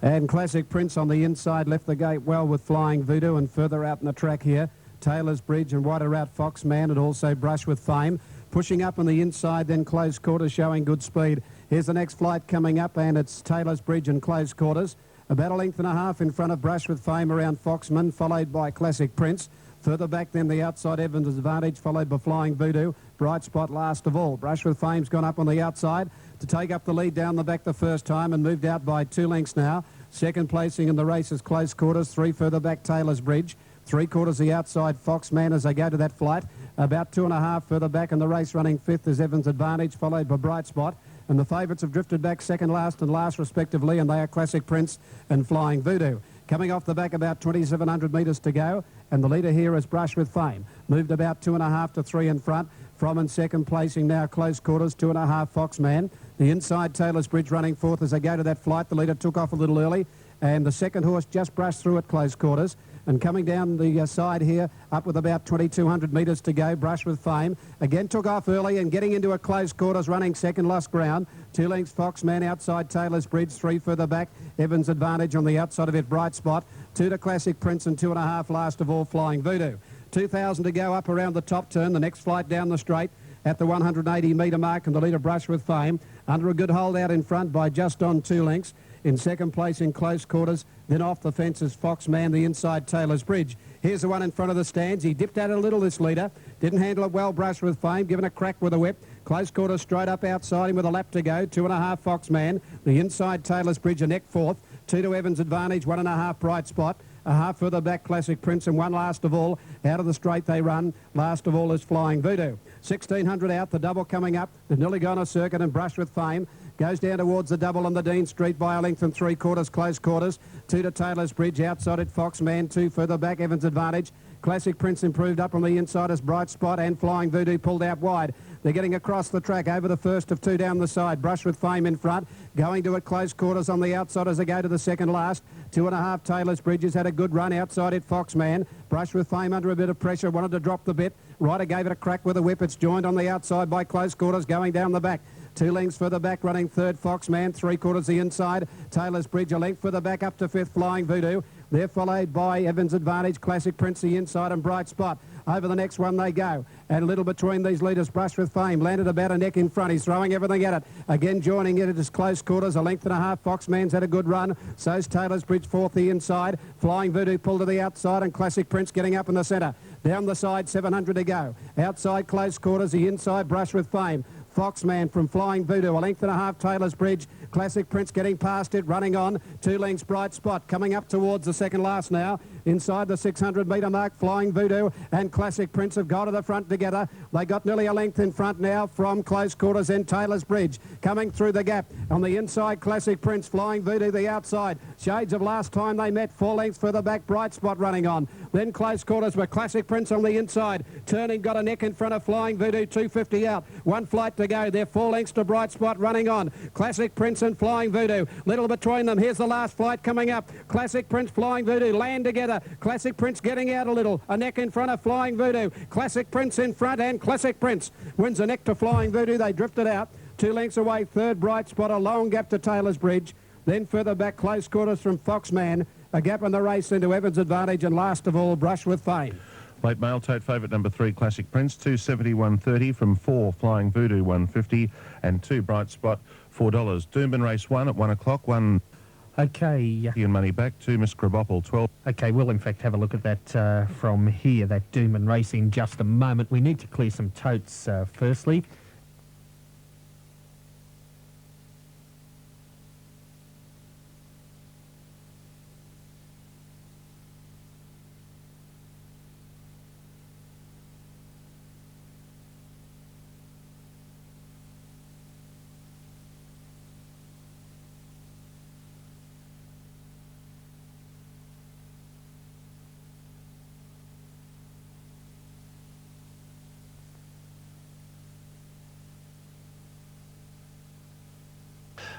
And Classic Prince on the inside left the gate well with Flying Voodoo, and further out in the track here, Taylor's Bridge and wider out Foxman, and also Brush with Fame. Pushing up on the inside, then Close Quarters showing good speed. Here's the next flight coming up, and it's Taylor's Bridge and Close Quarters. About a length and a half in front of Brush with Fame around Foxman, followed by Classic Prince. Further back then the outside Evans Advantage, followed by Flying Voodoo. Bright Spot last of all. Brush with Fame's gone up on the outside to take up the lead down the back the first time and moved out by 2 lengths now. Second placing in the race is Close Quarters. 3 further back Taylor's Bridge. 3/4 the outside Foxman as they go to that flight. About 2.5 further back in the race, running 5th is Evans Advantage, followed by Bright Spot. And the favourites have drifted back second last and last respectively, and they are Classic Prince and Flying Voodoo. Coming off the back, about 2,700 metres to go, and the leader here is Brush with Fame. Moved about 2.5 to 3 in front. From in second placing now, Close Quarters, 2.5 Foxman. The inside Taylor's Bridge running 4th as they go to that flight. The leader took off a little early, and the second horse just brushed through at Close Quarters. And coming down the side here, up with about 2,200 metres to go, Brush with Fame. Again took off early and getting into a Close Quarters, running second, lost ground. 2 lengths Foxman outside Taylor's Bridge, 3 further back. Evans Advantage on the outside of it, Bright Spot. 2 to Classic Prince and 2.5 last of all, Flying Voodoo. 2,000 to go up around the top turn. The next flight down the straight at the 180 metre mark, and the leader Brush with Fame under a good hold out in front by just on 2 lengths. In second place in Close Quarters, then off the fence is Foxman, the inside Taylor's Bridge. Here's the one in front of the stands. He dipped at it a little, this leader. Didn't handle it well, Brush with Fame, given a crack with a whip. Close Quarters straight up outside him with a lap to go. 2.5 Foxman. The inside Taylor's Bridge, a neck 4th. 2 to Evans Advantage, 1.5 Bright Spot. A half further back, Classic Prince, and 1 last of all. Out of the straight they run. Last of all is Flying Voodoo. 1,600 out, the double coming up. They've nearly gone a circuit, and Brush with Fame goes down towards the double on the Dean Street by a length and 3/4, Close Quarters. 2 to Taylor's Bridge, outside it Foxman. 2 further back, Evans Advantage. Classic Prince improved up on the inside as Bright Spot, and Flying Voodoo pulled out wide. They're getting across the track over the first of 2 down the side. Brush with Fame in front, going to it Close Quarters on the outside as they go to the second last. 2.5 Taylor's Bridge has had a good run outside it Foxman. Brush with Fame under a bit of pressure, wanted to drop the bit. Ryder gave it a crack with a whip. It's joined on the outside by Close Quarters going down the back. 2 lengths further back, running 3rd Foxman. 3/4 the inside. Taylor's Bridge a length further back up to 5th, Flying Voodoo. They're followed by Evans Advantage, Classic Prince the inside, and Bright Spot. Over the next one they go. And a little between these leaders, Brush with Fame. Landed about a neck in front. He's throwing everything at it. Again joining it is Close Quarters. A length and a half. Foxman's had a good run. So's Taylor's Bridge, 4th the inside. Flying Voodoo pulled to the outside, and Classic Prince getting up in the centre. Down the side, 700 to go. Outside Close Quarters, the inside Brush with Fame. Foxman from Flying Voodoo, a length and a half Taylor's Bridge. Classic Prince getting past it, running on. 2 lengths Bright Spot, coming up towards the second last now. Inside the 600 metre mark, Flying Voodoo and Classic Prince have gone to the front together. They got nearly a length in front now from Close Quarters and Taylor's Bridge. Coming through the gap on the inside, Classic Prince, Flying Voodoo the outside. Shades of last time they met, 4 lengths further back, Bright Spot running on. Then Close Quarters with Classic Prince on the inside. Turning, got a neck in front of Flying Voodoo, 250 out. 1 flight to go. They're 4 lengths to Bright Spot running on. Classic Prince and Flying Voodoo. Little between them. Here's the last flight coming up. Classic Prince, Flying Voodoo land together. Classic Prince getting out a little. A neck in front of Flying Voodoo. Classic Prince in front, and Classic Prince wins a neck to Flying Voodoo. They drifted out. 2 lengths away. 3rd Bright Spot. A long gap to Taylor's Bridge. Then further back, Close Quarters from Foxman. A gap in the race into Evans Advantage, and last of all, Brush with Fame. Late mail tote favourite number 3, Classic Prince, 270, 130 from 4, Flying Voodoo, 150, and 2, Bright Spot, $4. Doomben race 1 at 1 o'clock, 1. Okay. And money back, 2, Miss Crabopple, 12. Okay, we'll in fact have a look at that from here, that Doomben race in just a moment. We need to clear some totes firstly.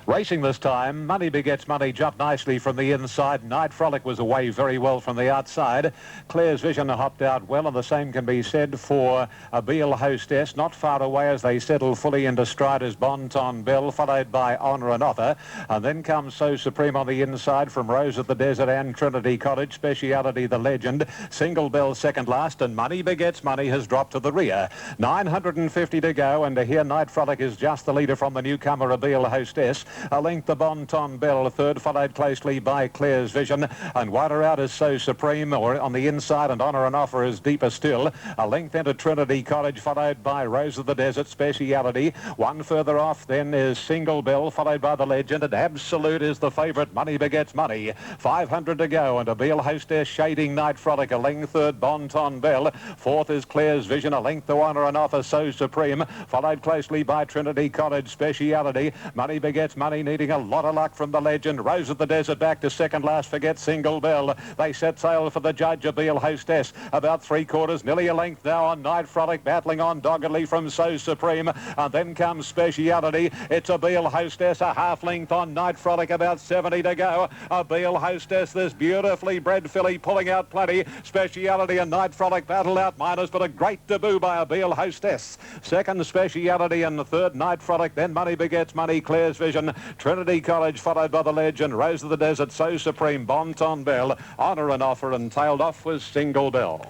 Racing this time, Money Begets Money jumped nicely from the inside. Night Frolic was away very well from the outside. Claire's Vision hopped out well, and the same can be said for a Beale Hostess. Not far away as they settle fully into stride as Bon Ton Bell, followed by Honour and Offer. And then comes So Supreme on the inside from Rose of the Desert and Trinity Cottage. Speciality the Legend. Single Bell second last, and Money Begets Money has dropped to the rear. 950 to go, and here Night Frolic is just the leader from the newcomer, a Beale Hostess. A length the Bon Ton Bell, third, followed closely by Claire's Vision, and wider out is So Supreme, or on the inside, and Honour and Offer is deeper still. A length into Trinity Cottage, followed by Rose of the Desert, Speciality. One further off then is Single Bell, followed by the Legend, and Absolute is the favourite, Money Begets Money. 500 to go, and a Beale Hostess shading Night Frolic, a length third, Bon Ton Bell. Fourth is Claire's Vision, a length to Honour and Offer, So Supreme, followed closely by Trinity Cottage, Speciality. Money Begets Money needing a lot of luck from the Legend. Rose of the Desert back to second last, forget Single Bell. They set sail for the judge, a Beale Hostess. About 3/4, nearly a length now on Night Frolic, battling on doggedly from So Supreme. And then comes Speciality. It's a Beale Hostess, a half length on Night Frolic, about 70 to go. A Beale Hostess, this beautifully bred filly pulling out plenty. Speciality and Night Frolic battle out minors, but a great debut by a Beale Hostess. Second, Speciality, and the third, Night Frolic. Then Money Begets Money, Claire's Vision, Trinity College, followed by the Legend, Rose of the Desert, So Supreme, Bon Ton Bell, Honour and Offer, and tailed off was Single Bell.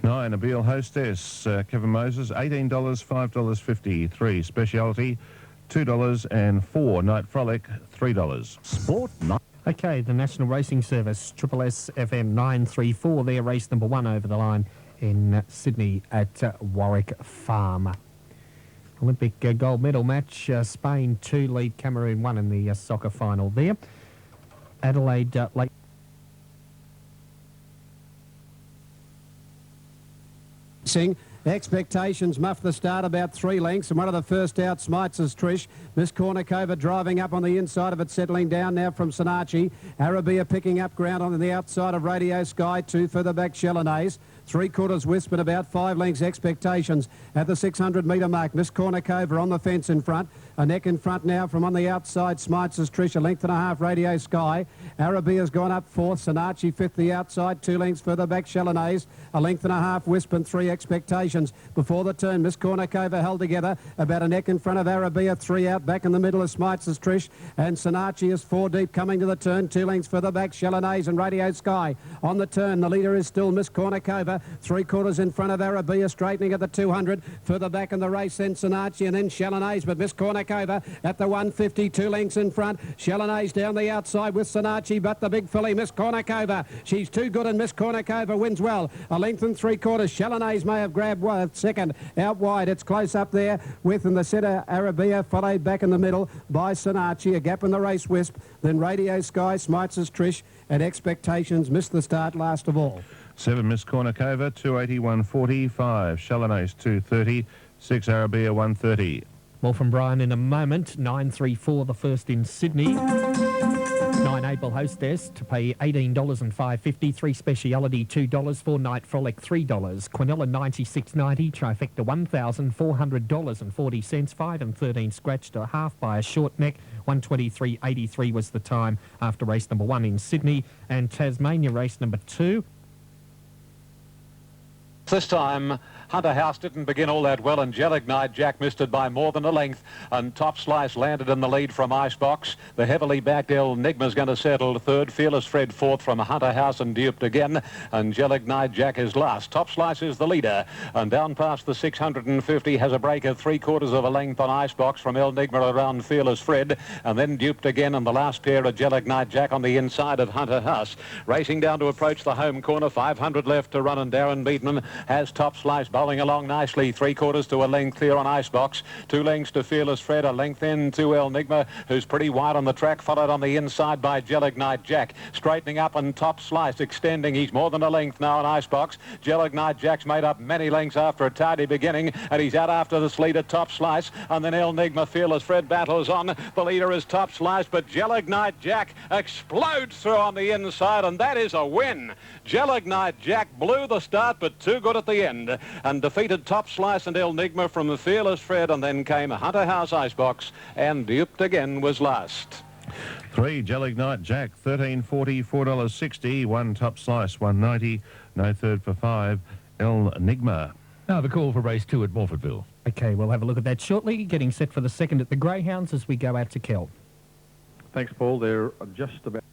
9, a Beale Hostess, Kevin Moses, $18, $5.50. 3, Speciality, $2, and 4, Night Frolic, $3. Sport night. Okay, the National Racing Service, Triple S FM 934, their race number 1 over the line in Sydney at Warwick Farm. Olympic gold medal match, Spain 2 lead Cameroon 1 in the soccer final there. Adelaide Lake. Expectations muff the start about 3 lengths, and one of the first out smites is Trish. Miss Kornikova driving up on the inside of it, settling down now from Sanachi. Arabia picking up ground on the outside of Radio Sky. 2 further back, Chalonnaise. 3/4 Wisp and about 5 lengths Expectations at the 600 metre mark. Miss Kornikova on the fence in front. A neck in front now from on the outside. Smites as Trish, a length and a half, Radio Sky. Arabia's gone up 4th. Sanachi 5th the outside. 2 lengths further back, Chalonnaise. A length and a half, Wisp, and 3 Expectations. Before the turn, Miss Kornikova held together. About a neck in front of Arabia. 3 out. Back in the middle of Smites as Trish. And Sanachi is 4 deep coming to the turn. 2 lengths further back, Chalonnaise and Radio Sky. On the turn, the leader is still Miss Kornikova. 3/4 in front of Arabia, straightening at the 200. Further back in the race, then Sanachi and then Chalonnaise, but Miss Kornikova at the 150, 2 lengths in front. Chalonnaise down the outside with Sanachi, but the big filly, Miss Kornikova. She's too good, and Miss Kornikova wins well. A length and 3/4. Chalonnaise may have grabbed second out wide. It's close up there with in the centre Arabia, followed back in the middle by Sanachi. A gap in the race, Wisp. Then Radio Sky, Smites as Trish, and Expectations missed the start last of all. 7, Miss Kornikova, 280, 140. 5, Chalonnaise, 230. 6, Arabia, 130. More from Brian in a moment. 934, the first in Sydney. 9 Able Hostess to pay $18 and $5.50. 3 Speciality, $2. 4 Night Frolic, $3. Quinella, $96.90. Trifecta, $1,400.40. 5 and 13 scratched a half by a short neck. 123.83 was the time after race number 1 in Sydney. And Tasmania race number 2. This time, Hunter House didn't begin all that well, and Gelignite Jack missed it by more than a length, and Top Slice landed in the lead from Icebox. The heavily backed El Enigma's going to settle third. Fearless Fred 4th from Hunter House and duped again, and Gelignite Jack is last. Top Slice is the leader, and down past the 650 has a break of 3/4 of a length on Icebox from El Enigma around Fearless Fred, and then duped again in the last pair of Gelignite Jack on the inside of Hunter House. Racing down to approach the home corner, 500 left to run, and Darren Beatman has Top Slice bowling along nicely. 3/4 to a length clear on Icebox. 2 lengths to Fearless Fred. A length in to El Enigma, who's pretty wide on the track, followed on the inside by Gelignite Jack. Straightening up, and Top Slice extending. He's more than a length now on Icebox. Gelignite Jack's made up many lengths after a tardy beginning, and he's out after this leader, Top Slice. And then El Enigma, Fearless Fred battles on. The leader is Top Slice, but Gelignite Jack explodes through on the inside, and that is a win. Gelignite Jack blew the start, but too good. good at the end and defeated Top Slice and Enigma from Fearless Fred, and then came Hunter House Icebox, and Duped again was last. 3 Gelignite Jack, $13.40, $4.60. 1 Top Slice, $1.90. No third for 5, Enigma. Now the call for race 2 at Morfordville. Okay, we'll have a look at that shortly. Getting set for the second at the Greyhounds as we go out to Kel. Thanks, Paul. They're just about...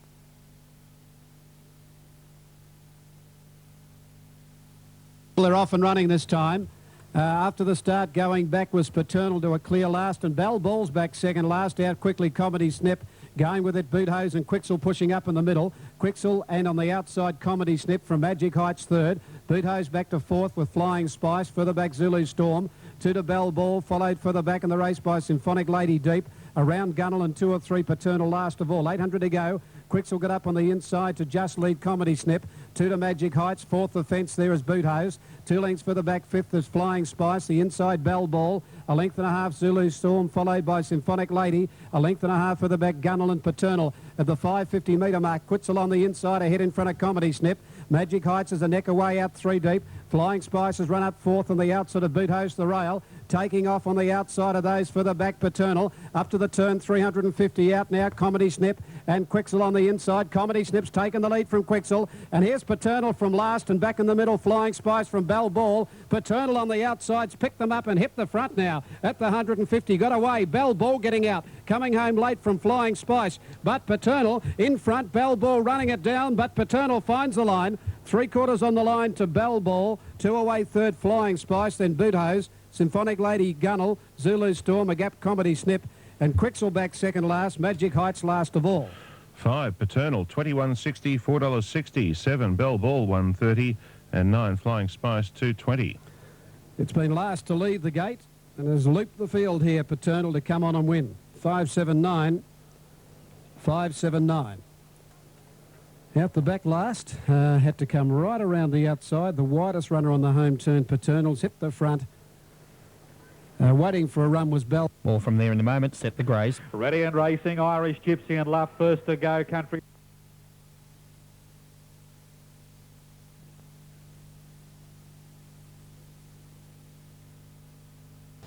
They're off and running this time. After the start, going back was Paternal to a clear last, and Bell Ball's back second last. Out quickly, Comedy Snip. Going with it, Boot Hose and Quixel pushing up in the middle. Quixel and on the outside, Comedy Snip from Magic Heights third. Boot Hose back to fourth with Flying Spice. Further back, Zulu Storm. 2 to Bell Ball, followed further back in the race by Symphonic Lady Deep. Around Gunnel and 2 or 3 Paternal last of all. 800 to go. Quixel got up on the inside to just lead Comedy Snip. 2 to Magic Heights. Fourth the fence there is Boot Hose. 2 lengths further back. Fifth is Flying Spice. The inside Bell Ball. A length and a half Zulu Storm, followed by Symphonic Lady. A length and a half further back Gunnel and Paternal. At the 550 metre mark, Quixel on the inside, ahead in front of Comedy Snip. Magic Heights is a neck away out 3 deep. Flying Spice has run up fourth on the outside of Boot Hose, the rail. Taking off on the outside of those further back, Paternal. Up to the turn, 350 out now, Comedy Snip. And Quixel on the inside. Comedy Snip's taken the lead from Quixel. And here's Paternal from last, and back in the middle, Flying Spice from Bell Ball. Paternal on the outsides, picked them up and hit the front now at the 150. Got away, Bell Ball getting out. Coming home late from Flying Spice. But Paternal in front, Bell Ball running it down, but Paternal finds the line. 3/4 on the line to Bell Ball. 2 away third, Flying Spice, then Boot Hose. Symphonic Lady Gunnel, Zulu Storm, a gap Comedy Snip, and Quixel back second last, Magic Heights last of all. 5 Paternal, $21.60, $4.60. 7 Bell Ball, $1.30, and 9 Flying Spice, $2.20. It's been last to leave the gate and has looped the field here, Paternal, to come on and win. 579, 579. Out the back last, had to come right around the outside. The widest runner on the home turn, Paternal's hit the front. Waiting for a run was Bell. More from there in a moment. Set the Greys. Ready and racing, Irish Gypsy and Love first to go, Country.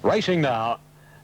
Racing now.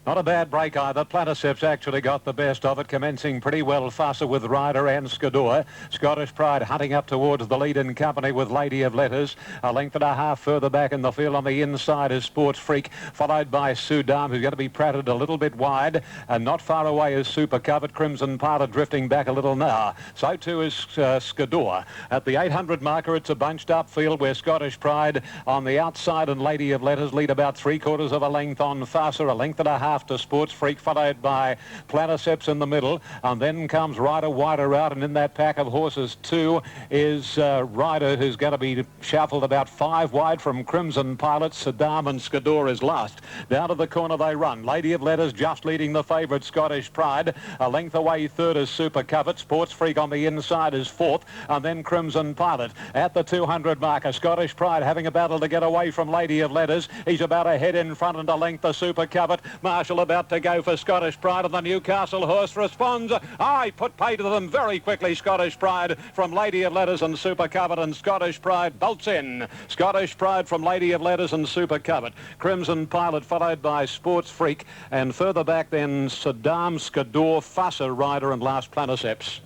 Not a bad break either. Planticeps actually got the best of it, commencing pretty well faster with Ryder and Skidor. Scottish Pride hunting up towards the lead in company with Lady of Letters. A length and a half further back in the field on the inside is Sports Freak, followed by Sudam, who's going to be pratted a little bit wide. And not far away is Super Covered. Crimson Pilot drifting back a little now. So too is Skidor. At the 800 marker, it's a bunched up field where Scottish Pride on the outside and Lady of Letters lead about 3/4 of a length on Farser. A length and a half to Sports Freak, followed by Planticeps in the middle, and then comes Ryder wider out, and in that pack of horses too is Ryder, who's going to be shuffled about 5 wide from Crimson Pilot. Saddam and Skidor is last. Down to the corner they run. Lady of Letters just leading the favourite Scottish Pride. A length away third is Super Covet. Sports Freak on the inside is fourth, and then Crimson Pilot. At the 200 marker, Scottish Pride having a battle to get away from Lady of Letters. He's about a head in front and a length of Super Covet. Marshall about to go for Scottish Pride, and the Newcastle horse responds. I put pay to them very quickly. Scottish Pride from Lady of Letters and Super Covet, and Scottish Pride bolts in. Scottish Pride from Lady of Letters and Super Covet. Crimson Pilot followed by Sports Freak, and further back then Saddam, Skidor, Fusser, Ryder, and last Planticeps.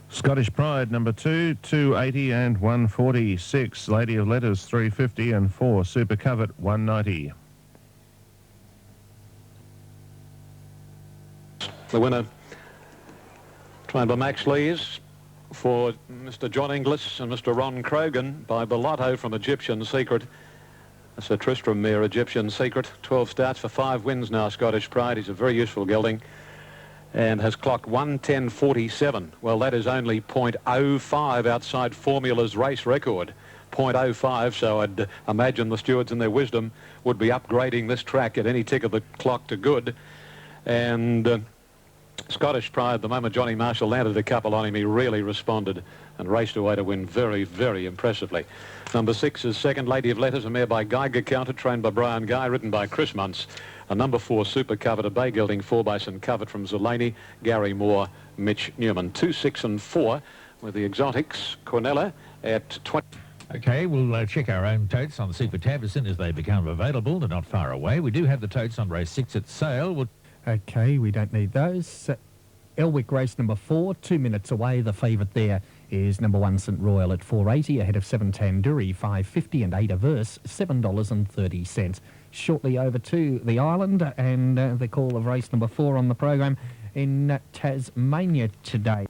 Scottish Pride, number 2, 280 and 146. Lady of Letters, 350 and 4. Super Covet, 190. The winner, trained by Max Lees, for Mr. John Inglis and Mr. Ron Krogan, by Bellotto from Egyptian Secret. That's a Tristram mare, Egyptian Secret. 12 starts for 5 wins now, Scottish Pride. He's a very useful gelding and has clocked 1:10.47. Well, that is only .05 outside Formula's race record. .05, so I'd imagine the stewards in their wisdom would be upgrading this track at any tick of the clock to good. And Scottish Pride, the moment Johnny Marshall landed a couple on him, he really responded and raced away to win very, very impressively. Number 6 is Second Lady of Letters, a mare by Geiger Counter, trained by Brian Guy, ridden by Chris Muntz. A number 4 Super Covet, a bay gelding 4 by St Covet from Zelani, Gary Moore, Mitch Newman. 2, 6 and 4 with the exotics. Cornella at 20. Okay, we'll check our own totes on the Super tab as soon as they become available. They're not far away. We do have the totes on race 6 at sale. Okay, we don't need those. Elwick race number 4, 2 minutes away. The favourite there is number 1 St Royal at $4.80, ahead of 7 Tandoori $5.50 and 8 Averse $7.30. Shortly over to the island and the call of race number 4 on the program in Tasmania today.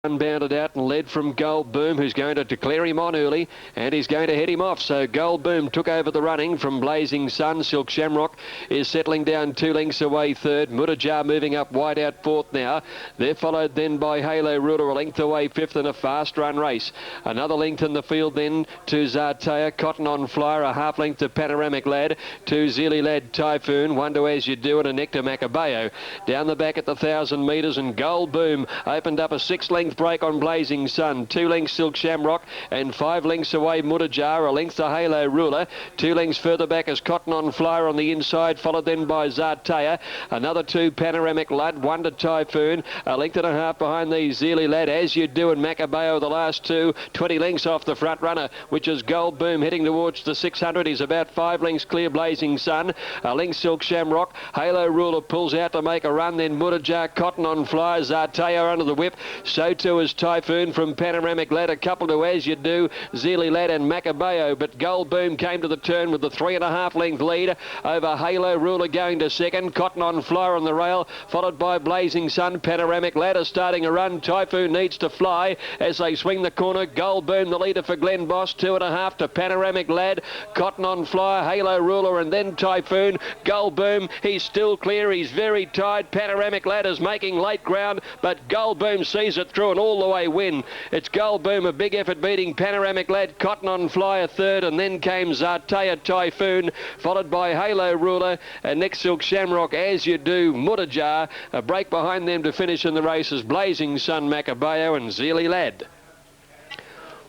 Unbounded out and led from Gold Boom, who's going to declare him on early, and he's going to head him off. So Gold Boom took over the running from Blazing Sun. Silk Shamrock is settling down 2 lengths away third. Mutajar moving up wide out fourth now. They're followed then by Halo Ruler, a length away fifth in a fast run race. Another length in the field then to Zartea. Cotton on Flyer, a half length to Panoramic Lad, to Zealy Lad Typhoon, Wonder As You Do, and a Nectar Macabeo. Down the back at the 1,000 metres, and Gold Boom opened up a 6-length break on Blazing Sun. 2 lengths Silk Shamrock, and 5 lengths away Mutajar, a length to Halo Ruler. 2 lengths further back is Cotton on Flyer on the inside, followed then by Zartea. Another 2 Panoramic Lad, Wonder Typhoon, a length and a half behind the Zealy Lad As You Do, and Macabeo, the last 2. 20 lengths off the front runner, which is Gold Boom, heading towards the 600. He's about 5 lengths clear Blazing Sun. A length Silk Shamrock. Halo Ruler pulls out to make a run, then Mutajar, Cotton on Flyer, Zartea under the whip. So too is Typhoon from Panoramic Lad, a couple to As You Do, Zealy Lad and Macabeo, but Gold Boom came to the turn with the 3.5 length lead over Halo Ruler going to second. Cotton on Flyer on the rail, followed by Blazing Sun. Panoramic Lad is starting a run. Typhoon needs to fly as they swing the corner. Gold Boom the leader for Glen Boss, 2.5 to Panoramic Lad, Cotton on Flyer, Halo Ruler, and then Typhoon. Gold Boom, he's still clear, he's very tight. Panoramic Lad is making late ground, but Gold Boom sees it through and all the way win. It's Gold Boom, a big effort beating Panoramic Lad, Cotton on Flyer third, and then came Zartea Typhoon, followed by Halo Ruler, and next Silk Shamrock, As You Do, Mutajar. A break behind them to finish in the races, Blazing Sun, Macabeo and Zealy Lad.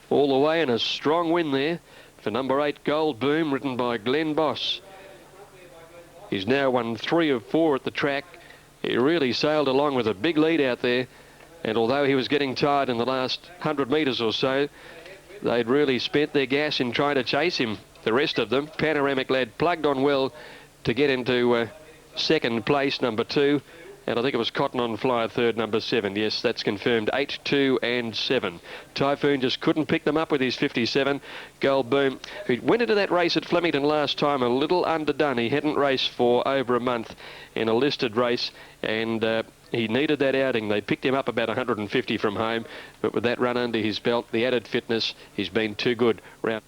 All the way, and a strong win there for number 8 Gold Boom, ridden by Glen Boss. He's now won 3 of 4 at the track. He really sailed along with a big lead out there, and although he was getting tired in the last 100 metres or so, they'd really spent their gas in trying to chase him, the rest of them. Panoramic Lad plugged on well to get into second place, number 2, and I think it was Cotton on Flyer third, number 7. Yes, that's confirmed. 8, 2 and 7. Typhoon just couldn't pick them up with his 57. Gold Boom, who went into that race at Flemington last time a little underdone. He hadn't raced for over a month in a listed race, and he needed that outing. They picked him up about 150 from home, but with that run under his belt, the added fitness, he's been too good. Round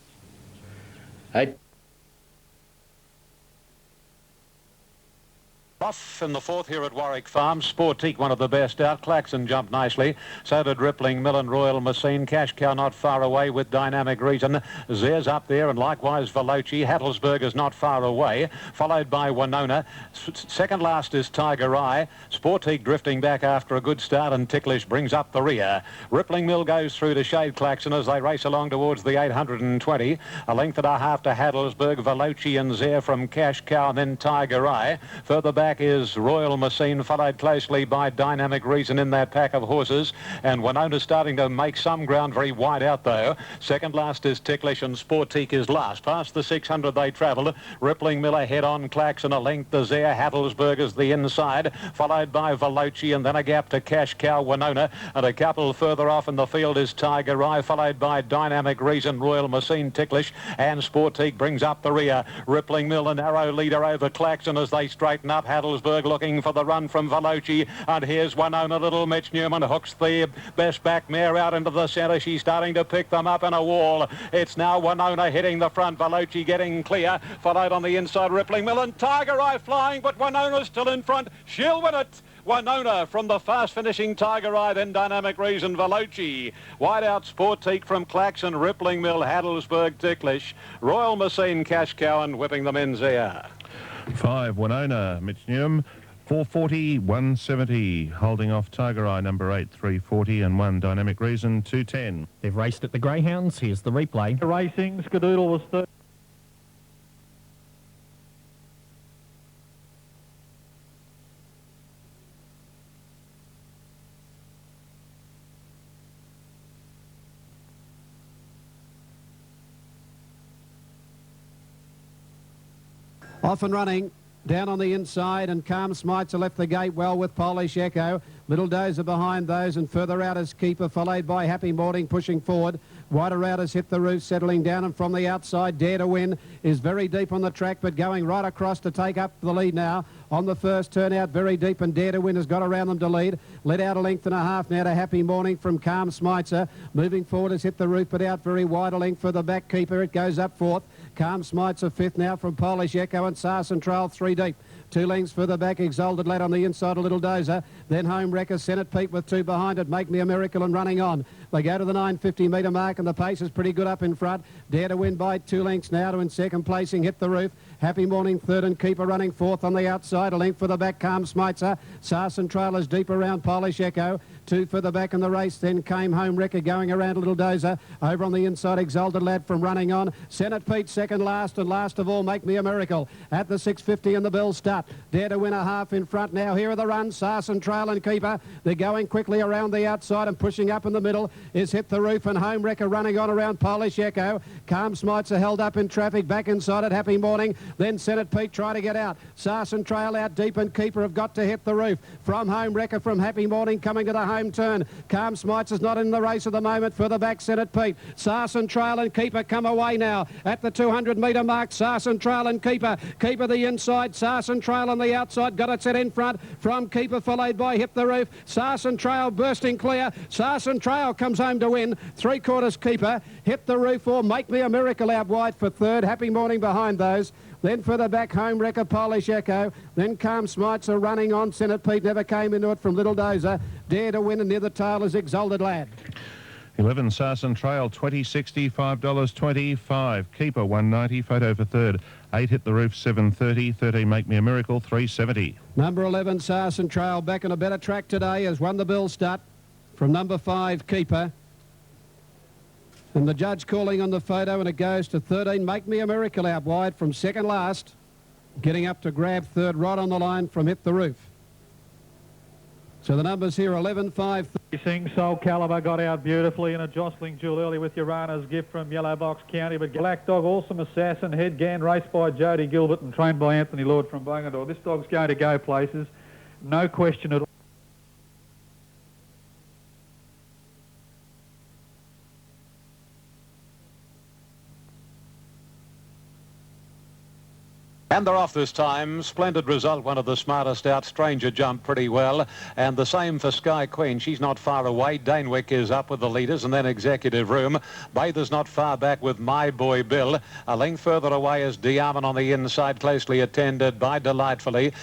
8. Off in the fourth here at Warwick Farm. Sportique, one of the best out. Claxon jumped nicely. So did Rippling, Mill and Royal Machine. Cash Cow not far away with Dynamic Reason. Zer's up there, and likewise Veloci. Hattlesburg is not far away, followed by Winona. Second last is Tiger Eye. Sportique drifting back after a good start, and Ticklish brings up the rear. Rippling Mill goes through to shade Claxon as they race along towards the 820. A length and a half to Hattlesburg. Veloci and Zer from Cash Cow, and then Tiger Eye. Further back is Royal Machine, followed closely by Dynamic Reason in that pack of horses, and Winona starting to make some ground, very wide out though. Second last is Ticklish, and Sportique is last. Past the 600 they travel. Rippling Miller head on Claxon, a length to Zer. Hattlesburg is the inside, followed by Veloci, and then a gap to Cash Cow, Winona, and a couple further off in the field is Tiger Eye, followed by Dynamic Reason, Royal Machine, Ticklish, and Sportique brings up the rear. Rippling Mill, a narrow leader over Claxon as they straighten up. Hattlesburg looking for the run from Veloci, and here's Winona. Little Mitch Newman hooks the best back mare out into the centre. She's starting to pick them up in a wall. It's now Winona hitting the front, Veloci getting clear, followed on the inside Rippling Mill, and Tiger Eye flying, but Winona's still in front. She'll win it. Winona from the fast finishing Tiger Eye, then Dynamic Reason, Veloci. Wide out Sportique from Claxon, Rippling Mill, Hattlesburg, Ticklish, Royal Machine, Cash Cow, and whipping them in there. 5, Winona, Mitch Newham, 440, 170, holding off Tiger Eye, number 8, 340, and 1, Dynamic Reason, 210. They've raced at the Greyhounds. Here's the replay. Racing, Skadoodle was third. Off and running. Down on the inside, and Calm Smites left the gate well with Polish Echo. Little Dozer behind those, and further out is Keeper, followed by Happy Morning pushing forward. Wider out has Hit the Roof, settling down, and from the outside, Dare to Win is very deep on the track, but going right across to take up the lead now. On the first turn out very deep, and Dare to Win has got around them to lead. Led out a length and a half now to Happy Morning from Calm Smitzer. Moving forward has Hit the Roof, but out very wide a length for the back Keeper. It goes up fourth. Calm Smitzer fifth now from Polish Echo, and Sarsen Trail three deep. 2 lengths further back, Exalted Lad on the inside, a Little Dozer. Then Home Wrecker, Senate Pete with 2 behind it. Make Me a Miracle and running on. They go to the 950 metre mark, and the pace is pretty good up in front. Dare to Win by 2 lengths now to in second placing Hit the Roof. Happy Morning third, and Keeper running fourth on the outside. A length for the back, Calm Smitzer. Sarsen Trail is deep around Polish Echo. 2 further back in the race, then came Home Wrecker going around a Little Dozer. Over on the inside, Exalted Lad from running on. Senate Pete second last, and last of all, Make Me a Miracle. At the 650 and the Bill Stutt. Dare to Win a half in front now. Here are the runs, Sarsen Trail and Keeper. They're going quickly around the outside, and pushing up in the middle is Hit the Roof, and Home Wrecker running on around Polish Echo. Calm Smites are held up in traffic. Back inside at Happy Morning. Then Senate Pete try to get out. Sarsen Trail out deep, and Keeper have got to Hit the Roof. From Home Wrecker from Happy Morning coming to the home turn. Calm Smites is not in the race at the moment. For the back, Senate Pete. Sarsen Trail and Keeper come away now at the 200 metre mark. Sarsen Trail and Keeper. Keeper the inside. Sarsen Trail on the outside. Got it set in front from Keeper, followed by Hit the Roof. Sarsen Trail bursting clear. Sarsen Trail comes home to win. 3/4 Keeper. Hit the Roof or Make Me a Miracle out wide for third. Happy Morning behind those. Then further back, Home Wrecker, Polish Echo. Then Calm Smites are running on. Senate Pete never came into it from Little Dozer. Dare to Win, and near the tail is Exalted Lad. 11 Sarsen Trail, 20.60, $5.25. Keeper, 190. Photo for third. 8 Hit the Roof, 7.30. 13 Make Me a Miracle, 3.70. Number 11 Sarsen Trail back on a better track today, has won the Bill Stutt from number 5 Keeper. And the judge calling on the photo, and it goes to 13 Make Me a Miracle out wide from second last. Getting up to grab third right on the line from Hit the Roof. So the numbers here, 11, 5... Sing Soul Caliber got out beautifully in a jostling duel early with Urana's Gift from Yellow Box County, but Black Dog, Awesome Assassin, Head Gan, raced by Jody Gilbert and trained by Anthony Lord from Bungadore. This dog's going to go places, no question at all. And they're off this time. Splendid result. One of the smartest out. Stranger jumped pretty well. And the same for Sky Queen. She's not far away. Danewick is up with the leaders, and then Executive Room. Bather's not far back with My Boy Bill. A length further away is Diamond on the inside, closely attended by Delightfully.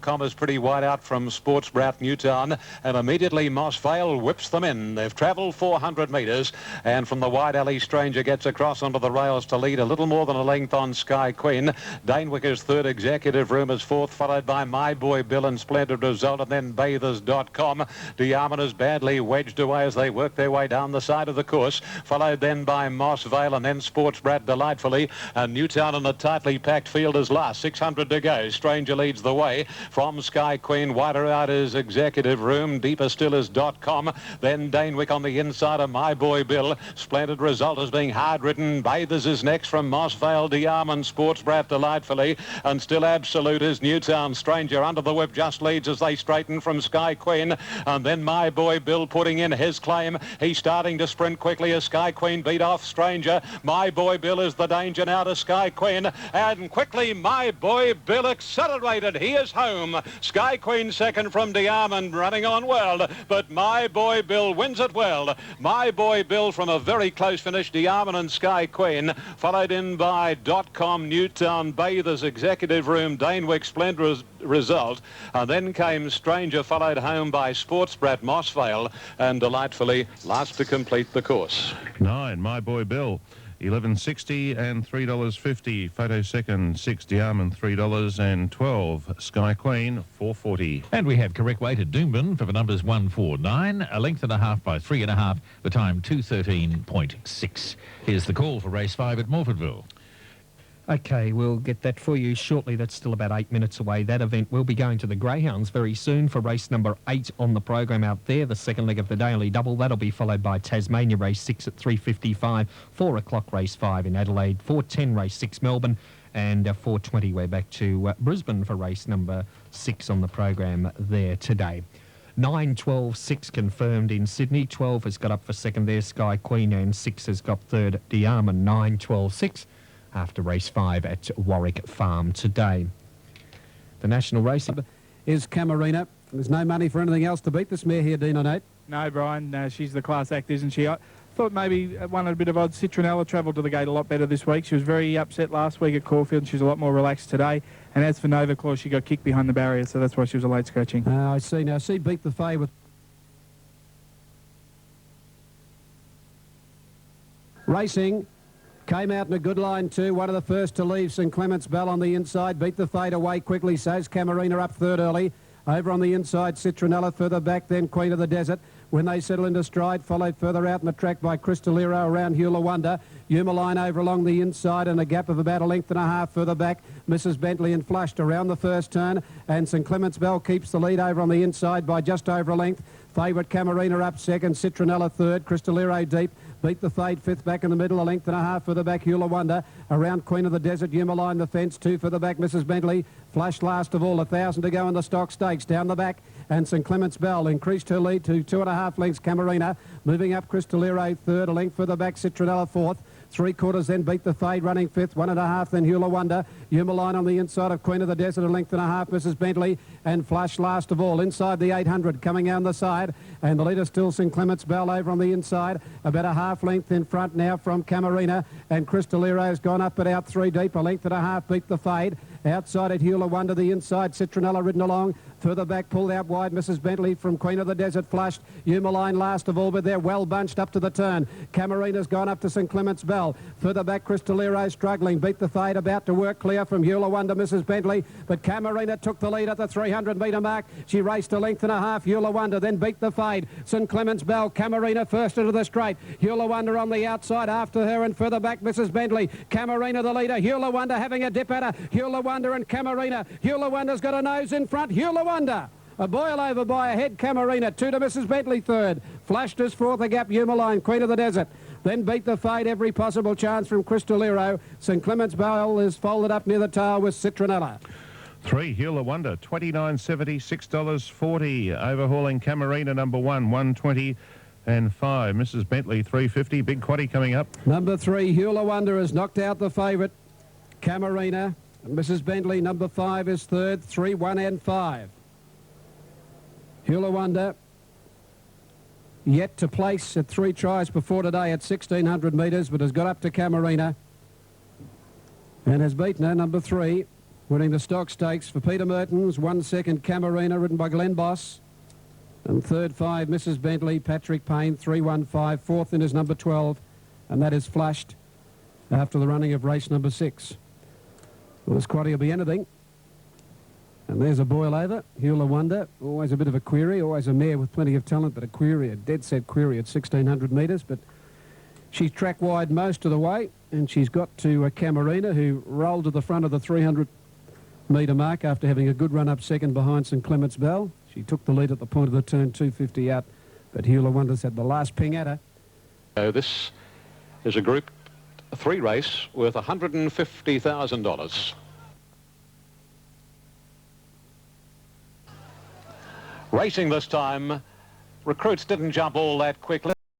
.com is pretty wide out from Sports Brat Newtown. And immediately Moss Vale whips them in. They've travelled 400 metres. And from the wide alley, Stranger gets across onto the rails to lead a little more than a length on Sky Queen. Danewick is third, Executive Room is fourth, followed by My Boy Bill and Splendid Result, and then Bathers.com. Diamond is badly wedged away as they work their way down the side of the course, followed then by Moss Vale and then Sports Brat Delightfully. And Newtown in a tightly packed field is last, 600 to go. Stranger leads the way from Sky Queen. Wider out is Executive Room, deeper still is .com. Then Danewick on the inside of My Boy Bill. Splendid Result is being hard ridden. Bathers is next from Moss Vale, Diamond, Sports Brat Delightfully. And still absolute is Newtown. Stranger under the whip just leads as they straighten from Sky Queen. And then My Boy Bill putting in his claim. He's starting to sprint quickly as Sky Queen beat off Stranger. My Boy Bill is the danger now to Sky Queen. And quickly My Boy Bill accelerated. He is home. Sky Queen second from Diamond, running on well. But My Boy Bill wins it well. My Boy Bill from a very close finish. Diamond and Sky Queen. Followed in by .com, Newtown, Bathers, Executive Room, Danewick, Splendid Result. And then came Stranger, followed home by Sports Brat, Moss Vale, and Delightfully last to complete the course. 9 My Boy Bill, $11.60 and $3.50. Photo second, 6 Diamond, $3 and 12 Sky Queen, $4.40. And we have correct weight at Doomben for the numbers 149, a length and a half by 3.5, the time 2:13.6. Here's the call for race 5 at Morfordville. Okay, we'll get that for you shortly. That's still about 8 minutes away. That event will be going to the Greyhounds very soon for race number 8 on the program out there, the second leg of the daily double. That'll be followed by Tasmania race 6 at 3:55, 4 o'clock race 5 in Adelaide, 4:10 race 6 Melbourne, and 4:20 we're back to Brisbane for race number 6 on the program there today. 9, 12, 6 confirmed in Sydney. 12 has got up for second there, Sky Queen, and 6 has got third, Diarmid. 9, 12, 6 after race 5 at Warwick Farm today. The national race is Camarina. There's no money for anything else to beat this mare here, Dean, on 8. No, Brian, she's the class act, isn't she? I thought maybe one a bit of odds. Citronella travelled to the gate a lot better this week. She was very upset last week at Caulfield, and she's a lot more relaxed today. And as for Nova Claw, she got kicked behind the barrier, so that's why she was a late scratching. I see. Now, see, beat the fay with racing. Came out in a good line too. One of the first to leave, St Clement's Bell on the inside. Beat the fade away quickly. So's Camarina up third early. Over on the inside, Citronella further back, then Queen of the Desert. When they settle into stride, followed further out in the track by Crystalero around Hula Wonder. Humaline over along the inside and a gap of about a length and a half further back. Mrs Bentley and Flushed around the first turn. And St Clement's Bell keeps the lead over on the inside by just over a length. Favourite Camarina up second, Citronella third, Crystalero deep. Beat the fade fifth back in the middle, a length and a half further back, Hula Wonder. Around Queen of the Desert, Humaline the fence, 2 further back, Mrs Bentley. Flush last of all, 1,000 to go in the stock stakes. Down the back, and St Clement's Bell increased her lead to 2.5 lengths, Camarina. Moving up, Crystalero third, a length further back, Citronella fourth. 3/4 then Beat the Fade running fifth, 1.5 then Hula Wonder. Humaline on the inside of Queen of the Desert, a length and a half, Mrs Bentley. And Flush last of all, inside the 800, coming down the side. And the leader still St Clement's Bell over on the inside, about a half length in front now from Camarina. And Crystalero's gone up but out 3 deep, a length and a half, Beat the Fade. Outside at Hula Wonder, the inside, Citronella ridden along. Further back, pulled out wide, Mrs Bentley from Queen of the Desert, Flushed. Humaline last of all, but they're well bunched up to the turn. Camarina's gone up to St Clement's Bell. Further back, Crystalero struggling. Beat the Fade, about to work clear from Hula Wonder, Mrs Bentley. But Camarina took the lead at the 300-metre mark. She raced a length and a half, Hula Wonder, then Beat the Fade. St Clement's Bell, Camarina first into the straight. Hula Wonder on the outside after her, and further back, Mrs Bentley. Camarina the leader. Hula Wonder having a dip at her. Hula Wonder and Camarina. Hula Wonder's got a nose in front. Hula Wonder. A boil over by a head, Camarina. 2 to Mrs Bentley third. Flushed as fourth, a gap, Humaline, Queen of the Desert. Then Beat the Fade, every possible chance from Crystalero. St Clement's Bell is folded up near the tail with Citronella. 3, Hula Wonder, $29.70, $6.40. Overhauling Camarina, number 1, $1.20 and 5. Mrs Bentley, $3.50. Big quaddie coming up. Number 3, Hula Wonder, has knocked out the favourite, Camarina. And Mrs Bentley, number 5, is third, 3, 1 and 5. Hula Wonder yet to place at 3 tries before today at 1,600 metres, but has got up to Camarina and has beaten her, number 3, winning the stock stakes for Peter Mertens. 1 second, Camarina, ridden by Glenn Boss. And third, 5, Mrs Bentley, Patrick Payne, 3-1-5. Fourth in is number 12, and that is Flushed after the running of race number 6. Well, this quaddie will be anything. And there's a boil over, Hula Wonder. Always a bit of a query, always a mare with plenty of talent, but a query, a dead set query at 1,600 metres. But she's track wide most of the way, and she's got to Camarina, who rolled to the front of the 300-metre mark after having a good run up second behind St Clement's Bell. She took the lead at the point of the turn, 250 out, but Hula Wonder's had the last ping at her. So this is a Group 3 race worth $150,000. Racing this time, recruits didn't jump all that quickly.